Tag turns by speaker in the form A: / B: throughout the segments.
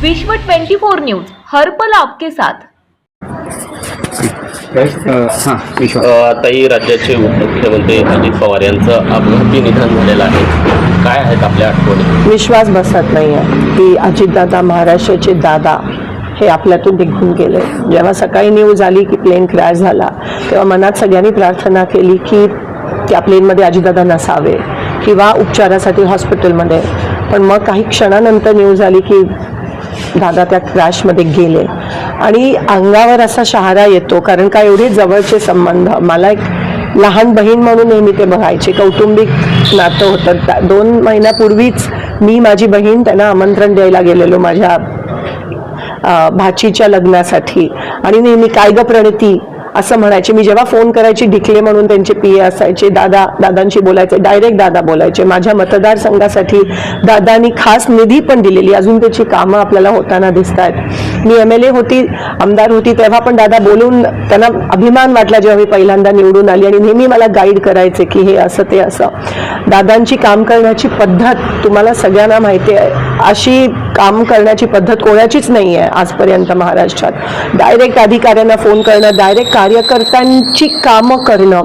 A: विश्व 24 न्यूज, हर पल आपके साथ।
B: आताही राज्याचे उपमुख्यमंत्री अजित पवार यांचं अपघाती निधन झालेलं आहे। काय आहेत आपल्या आठवणी?
C: विश्वास बसत नाही आहे की अजितदादा, महाराष्ट्राचे दादा हे आपल्यातून निघून गेले। जेव्हा सकाळी न्यूज आली की प्लेन क्रॅश झाला तेव्हा मनात सगळ्यांनी प्रार्थना केली की त्या प्लेनमध्ये अजितदादा नसावे किंवा उपचारासाठी हॉस्पिटलमध्ये। पण मग काही क्षणानंतर न्यूज आली की दादा त्या क्रॅशमध्ये गेले आणि अंगावर असा शहारा येतो, कारण का एवढे जवळचे संबंध। मला एक लहान बहीण म्हणून नेहमी ते बघायचे, कौटुंबिक नातं होतं। 2 महिन्यापूर्वीच मी माझी बहीण त्यांना आमंत्रण द्यायला गेलेलो माझ्या भाचीच्या लग्नासाठी, आणि नेहमी काय ग प्रणिती असं म्हणायचे। मी जेव्हा फोन करायची ढिकले म्हणून त्यांचे पीए असायचे, दादांशी बोलायचे, डायरेक्ट दादा बोलायचे। माझ्या मतदारसंघासाठी दादांनी खास निधी पण दिलेली, अजून त्याची कामं आपल्याला होताना दिसत आहेत। मी MLA होती, आमदार होती, तेव्हा पण दादा बोलून त्यांना अभिमान वाटला जेव्हा मी पहिल्यांदा निवडून आली, आणि नेहमी मला गाईड करायचे की हे असं ते असं। दादांची काम करण्याची पद्धत तुम्हाला सगळ्यांना माहिती आहे, अशी काम करण्याची पद्धत कोणाचीच नाही आहे आजपर्यंत महाराष्ट्रात। डायरेक्ट अधिकाऱ्यांना फोन करणं, डायरेक्ट कार्यकर्त्यांची कामं करणं,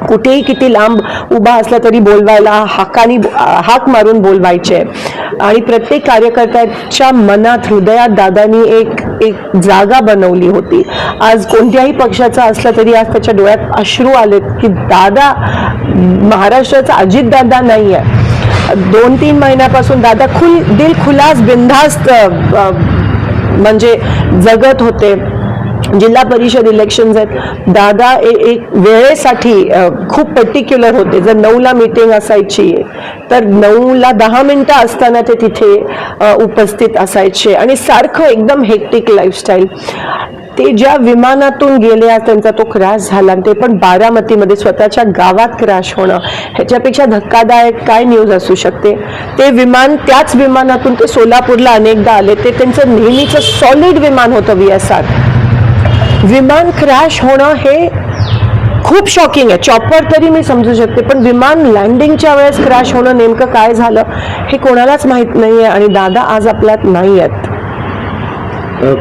C: कुठेही किती लांब उभा असला तरी बोलवायला हाक मारून बोलवायचे, आणि प्रत्येक कार्यकर्त्याच्या मनात, हृदयात दादांनी एक जागा बनवली होती। आज कोणत्याही पक्षाचा असला तरी आज त्याच्या डोळ्यात अश्रू आलेत की दादा महाराष्ट्राचा अजित दादा नाही आहे। 2-3 महिन्यापासून दादा दिल खुलास बिनधास्त म्हणजे जगत होते। जिल्हा परिषद इलेक्शन्स आहेत, दादा एक वेळेसाठी खूप पर्टिक्युलर होते। जर 9ला मीटिंग असायची तर 9ला 10 मिनिटं असताना ते तिथे उपस्थित असायचे, आणि सारखं एकदम हेक्टिक लाईफस्टाईल। ते ज्या विमानातून गेले, आज त्यांचा तो क्रॅश झाला, ते पण बारामतीमध्ये, स्वतःच्या गावात क्रॅश होणं, ह्याच्यापेक्षा धक्कादायक काय न्यूज असू शकते। ते विमान, त्याच विमानातून ते सोलापूरला अनेकदा आले, ते त्यांचं नेहमीचं सॉलिड विमान होतं VSR। विमान क्रॅश होणं हे खूप शॉकिंग आहे। चॉपर तरी मी समजू शकते, पण विमान लँडिंगच्या वेळेस क्रॅश होणं नेमकं काय झालं हे कोणालाच माहीत नाहीये, आणि दादा आज आपल्यात नाही आहेत।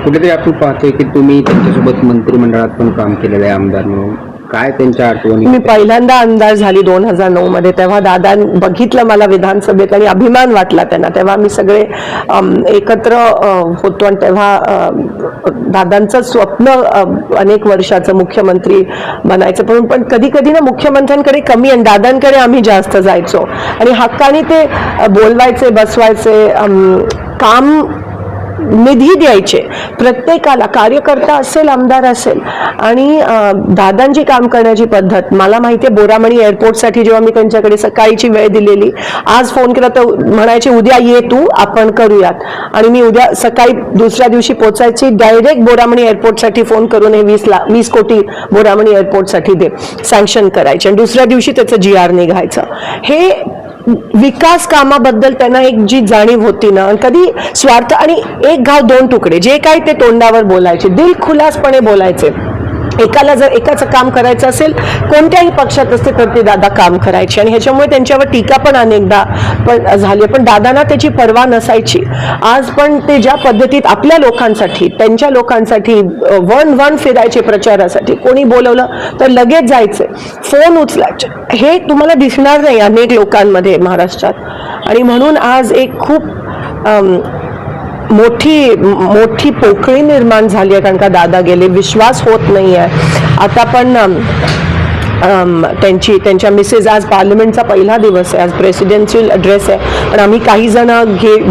D: कुठेतरी आपण पाहतोय की तुम्ही त्यांच्यासोबत मंत्रिमंडळात पण काम केलेलं आहे आमदार म्हणून, काय त्यांच्या आठवणी?
C: मी पहिल्यांदा आमदार झाली 2009 मध्ये, तेव्हा दादा बघितलं मला विधानसभेत आणि अभिमान वाटला त्यांना। तेव्हा मी सगळे एकत्र होतो, आणि तेव्हा दादांचं स्वप्न अनेक वर्षाचं मुख्यमंत्री बनायचं, पण कधी कधी ना मुख्यमंत्र्यांकडे कमी आणि दादांकडे आम्ही जास्त जायचो, आणि हक्काने ते बोलवायचे, बसवायचे, काम निधी द्यायचे प्रत्येकाला, कार्यकर्ता असेल, आमदार असेल। आणि दादांची काम करण्याची पद्धत मला माहिती आहे। बोरामणी एअरपोर्टसाठी जेव्हा मी त्यांच्याकडे सकाळीची वेळ दिलेली, आज फोन केला तर म्हणायचे उद्या ये तू, आपण करूयात, आणि मी उद्या सकाळी दुसऱ्या दिवशी पोचायची, डायरेक्ट बोरामणी एअरपोर्टसाठी फोन करून हे 20 कोटी बोरामणी एअरपोर्टसाठी दे, सँक्शन करायचे, आणि दुसऱ्या दिवशी त्याचं GR निघायचं। हे विकास कामाबद्दल त्यांना एक जी जाणीव होती ना, कधी स्वार्थ, आणि एक घाव 2 तुकडे, जे काय ते तोंडावर बोलायचे, दिलखुलासपणे बोलायचे। एकाला जर एकाचं काम करायचं असेल, कोणत्याही पक्षात असते तर ते दादा काम करायचे, आणि ह्याच्यामुळे त्यांच्यावर टीका पण अनेकदा झाली, पण दादांना त्याची पर्वा नसायची। आज पण ते ज्या पद्धतीत आपल्या लोकांसाठी, त्यांच्या लोकांसाठी वन फिरायचे प्रचारासाठी, कोणी बोलवलं तर लगेच जायचे, फोन उचलायचे, हे तुम्हाला दिसणार नाही अनेक लोकांमध्ये महाराष्ट्रात। आणि म्हणून आज एक खूप मोठी पोकळी निर्माण झाली आहे, कारण का दादा गेले, विश्वास होत नाही आहे। आता पण त्यांच्या मिसेस, आज पार्लमेंटचा पहिला दिवस आहे, आज प्रेसिडेन्शियल ॲड्रेस आहे, पण आम्ही काही जण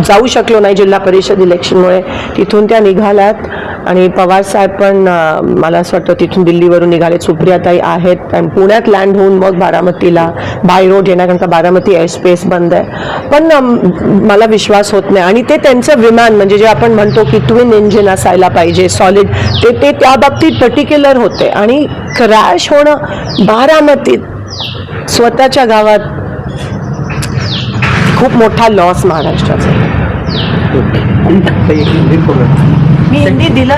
C: जाऊ शकलो नाही जिल्हा परिषद इलेक्शनमुळे, तिथून त्या निघाल्यात। आणि पवार साहेब पण मला असं वाटतं तिथून दिल्लीवरून निघाले, सुप्रियाताई आहेत, आणि पुण्यात लँड होऊन मग बारामतीला बाय रोड येणार, कारण का बारामती एअरस्पेस बंद आहे। पण मला विश्वास होत नाही, आणि ते त्यांचं विमान, म्हणजे जे आपण म्हणतो की ट्विन इंजिन असायला पाहिजे, सॉलिड, ते त्या बाबतीत पर्टिक्युलर होते, आणि क्रॅश होणं बारामतीत स्वतःच्या गावात खूप मोठा लॉस महाराष्ट्राचा। मी हिंदी दिलं।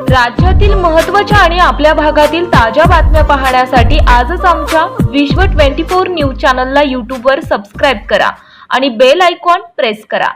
A: राज्यातील महत्त्वाच्या आणि आपल्या भागातील ताज्या बातम्या पाहण्यासाठी आजच आमच्या विश्व 24 न्यूज चॅनलला YouTube वर सबस्क्राईब करा आणि बेल आयकॉन प्रेस करा।